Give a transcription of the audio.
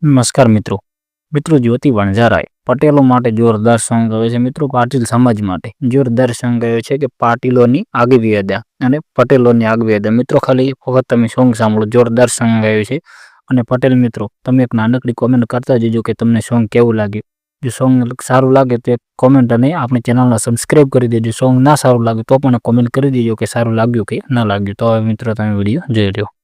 નમસ્કાર મિત્રો મિત્રો જ્યોતિ વણઝારાએ પટેલો માટે જોરદાર સોંગ ગાયો છે મિત્રો પાટીલ સમાજ માટે જોરદાર સોંગ ગાયો છે કે પાટીલોની આગવી અદા અને પટેલોની આગવી અદા મિત્રો ખાલી વખત તમે સોંગ સાંભળો જોરદાર સોંગ ગાયો છે અને પટેલ મિત્રો તમે એક નાનકડી કોમેન્ટ કરતા જજો કે તમને સોંગ કેવું લાગ્યું જો સોંગ સારું લાગે તો એક કોમેન્ટ અને આપણી ચેનલને સબસ્ક્રાઇબ કરી દેજો સોંગ ના સારું લાગે તો પણ કોમેન્ટ કરી દેજો કે સારું લાગ્યું કે ના લાગ્યું તો હવે મિત્રો તમે વિડીયો જોઈ લો।